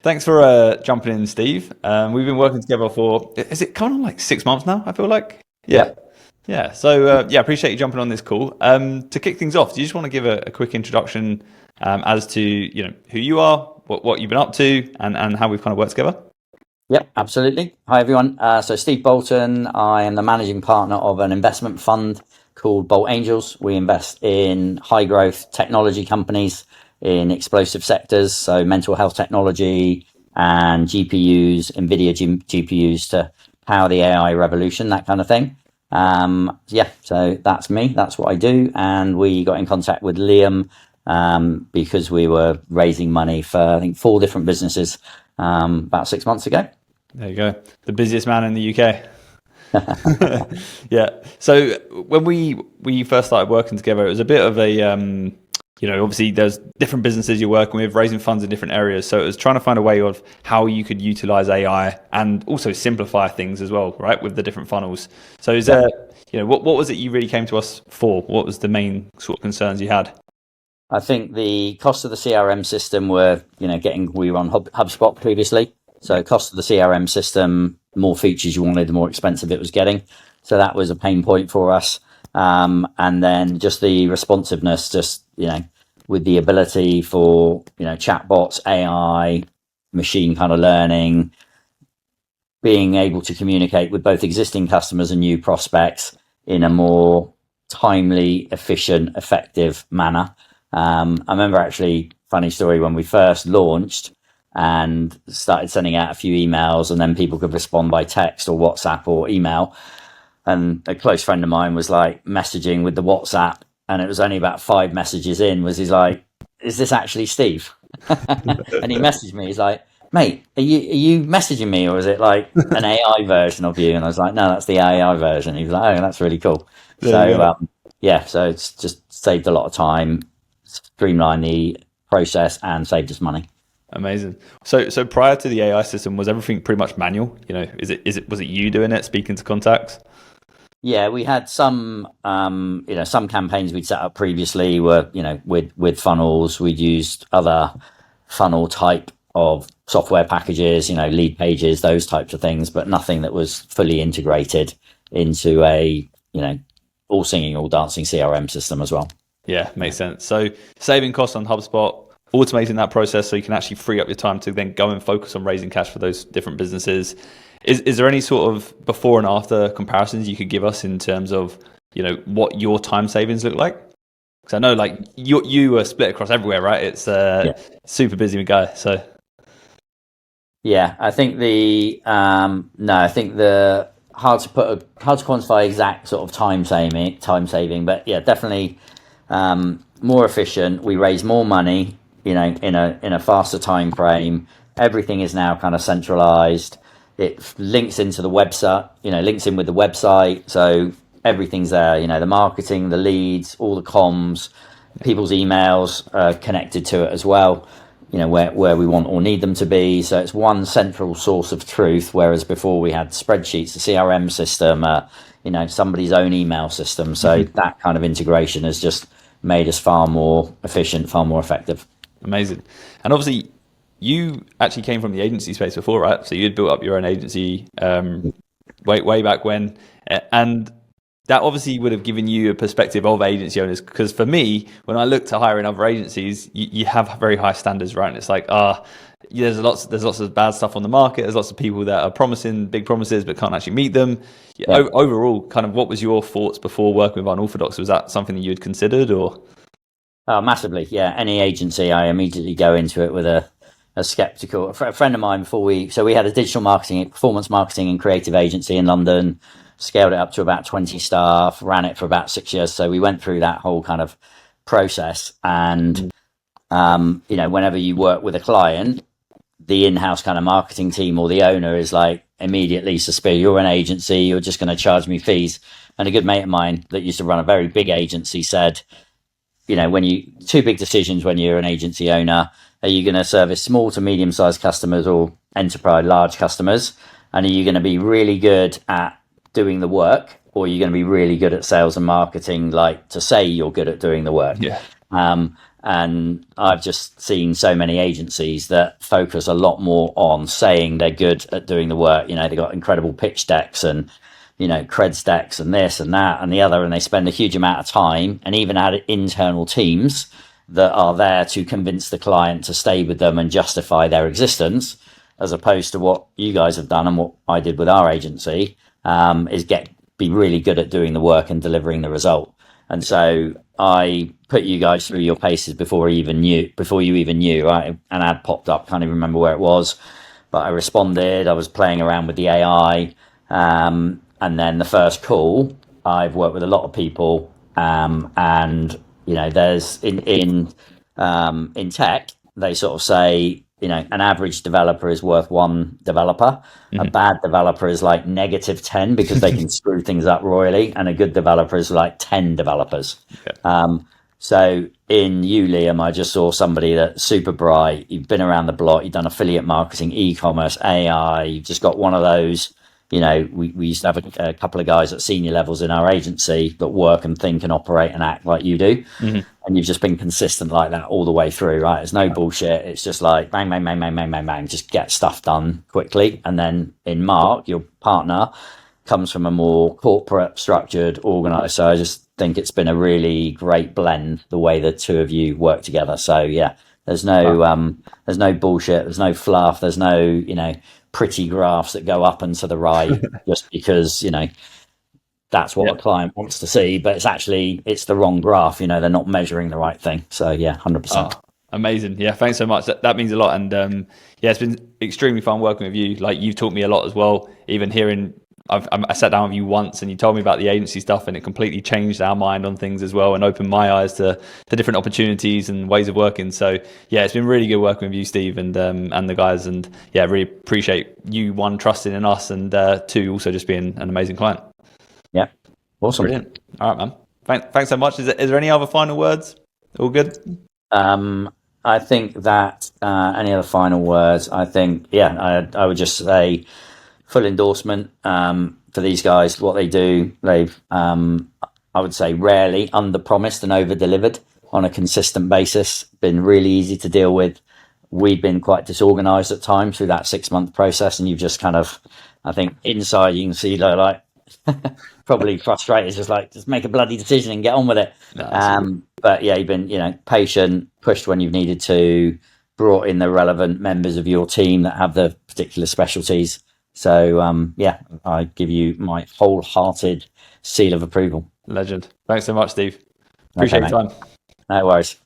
Thanks for jumping in, Steve. We've been working together for, is it coming on like 6 months now? I feel like. Yeah. Yep. Yeah. So, appreciate you jumping on this call. To kick things off, do you just want to give a quick introduction as to, who you are, what you've been up to, and how we've kind of worked together? Yep, absolutely. Hi, everyone. So Steve Bolton, I am the managing partner of an investment fund called Bolt Angels. We invest in high growth technology companies in explosive sectors, so mental health technology and GPUs, NVIDIA GPUs to power the AI revolution, that kind of thing. So that's me. That's what I do. And we got in contact with Liam because we were raising money for, I think, 4 different businesses about 6 months ago. There you go. The busiest man in the UK. Yeah. So when we first started working together, it was a bit of a, obviously there's different businesses you're working with, raising funds in different areas. So it was trying to find a way of how you could utilize AI and also simplify things as well, right, with the different funnels. So is there, what was it you really came to us for? What was the main sort of concerns you had? I think the cost of the CRM system we were on HubSpot previously. So cost of the CRM system, more features you wanted, the more expensive it was getting. So that was a pain point for us. And then just the responsiveness, with the ability for, chatbots, AI, machine kind of learning, being able to communicate with both existing customers and new prospects in a more timely, efficient, effective manner. I remember actually, funny story, when we first launched and started sending out a few emails, and then people could respond by text or WhatsApp or email. And a close friend of mine was like messaging with the WhatsApp, and it was only about 5 messages in he's like, "Is this actually Steve?" And he messaged me. He's like, "Mate, are you messaging me, or is it like an AI version of you?" And I was like, "No, that's the AI version." He was like, "Oh, that's really cool." So it's just saved a lot of time, streamlined the process, and saved us money. Amazing. So prior to the AI system, was everything pretty much manual? Was it you doing it, speaking to contacts? Yeah, we had some campaigns we'd set up previously were, with funnels. We'd used other funnel type of software packages, lead pages, those types of things, but nothing that was fully integrated into a, all singing, all dancing CRM system as well. Yeah, makes sense. So saving costs on HubSpot, automating that process so you can actually free up your time to then go and focus on raising cash for those different businesses. Is there any sort of before and after comparisons you could give us in terms of, what your time savings look like? Because I know like you are split across everywhere, right? It's super busy guy. So yeah, I think the hard to quantify exact sort of time saving, but yeah, definitely more efficient. We raise more money, in a faster time frame. Everything is now kind of centralized. It links into the website, links in with the website. So everything's there, the marketing, the leads, all the comms, people's emails are connected to it as well, where we want or need them to be. So it's one central source of truth. Whereas before we had spreadsheets, a CRM system, somebody's own email system. So that kind of integration has just made us far more efficient, far more effective. Amazing. And obviously, you actually came from the agency space before, right? So you had built up your own agency way back when, and that obviously would have given you a perspective of agency owners. Because for me, when I look to hire in other agencies, you have very high standards, right? And it's like, there's lots of bad stuff on the market. There's lots of people that are promising big promises but can't actually meet them. Yeah. Overall, kind of, what was your thoughts before working with Unorthodox? Was that something that you had considered, or? Oh, massively, yeah. Any agency, I immediately go into it with a skeptical. A friend of mine we had a digital marketing, performance marketing and creative agency in London, scaled it up to about 20 staff, ran it for about 6 years. So we went through that whole kind of process. And, whenever you work with a client, the in-house kind of marketing team or the owner is like immediately suspicious. You're an agency, you're just going to charge me fees. And a good mate of mine that used to run a very big agency said, two big decisions when you're an agency owner. Are you going to service small to medium-sized customers or enterprise large customers? And are you going to be really good at doing the work, or are you going to be really good at sales and marketing, like to say you're good at doing the work? Yeah. And I've just seen so many agencies that focus a lot more on saying they're good at doing the work. They've got incredible pitch decks and, creds decks and this and that and the other. And they spend a huge amount of time and even add internal teams that are there to convince the client to stay with them and justify their existence, as opposed to what you guys have done and what I did with our agency, is be really good at doing the work and delivering the result. And so I put you guys through your paces before you even knew, right? An ad popped up, can't even remember where it was, but I responded. I was playing around with the AI, and then the first call, I've worked with a lot of people, and there's in tech, they sort of say, an average developer is worth one developer. A bad developer is like -10 because they can screw things up royally, and a good developer is like 10 developers. Okay. So in you, Liam, I just saw somebody that's super bright. You've been around the block. You've done affiliate marketing, e-commerce, AI. You've just got one of those. We used to have a couple of guys at senior levels in our agency that work and think and operate and act like you do. And you've just been consistent like that all the way through, right? There's no bullshit. It's just like bang, bang, bang, bang, bang, bang, bang. Just get stuff done quickly. And then in Mark, your partner comes from a more corporate, structured, organized. So I just think it's been a really great blend, the way the two of you work together. So yeah, there's no bullshit. There's no fluff. There's no, pretty graphs that go up and to the right just because, that's what a client wants to see, but it's the wrong graph. They're not measuring the right thing. So yeah, 100%. Oh, amazing. Yeah, thanks so much. That means a lot. And it's been extremely fun working with you. Like, you've taught me a lot as well. Even hearing, I sat down with you once and you told me about the agency stuff, and it completely changed our mind on things as well and opened my eyes to different opportunities and ways of working. So yeah, it's been really good working with you, Steve, and the guys. And yeah, really appreciate you, one, trusting in us, and two, also just being an amazing client. Yeah. Awesome. Brilliant. All right, man. Thanks so much. Is there any other final words? All good? I think that any other final words? I think, I would just say full endorsement for these guys. What they do, they've, I would say, rarely under-promised and over-delivered on a consistent basis. Been really easy to deal with. We've been quite disorganized at times through that 6-month process, and you've just kind of, I think, inside you can see they're like probably frustrated, just make a bloody decision and get on with it. No, but yeah, you've been, patient, pushed when you've needed to, brought in the relevant members of your team that have the particular specialties. So I give you my wholehearted seal of approval. Legend. Thanks so much, Steve. Appreciate your time. No worries.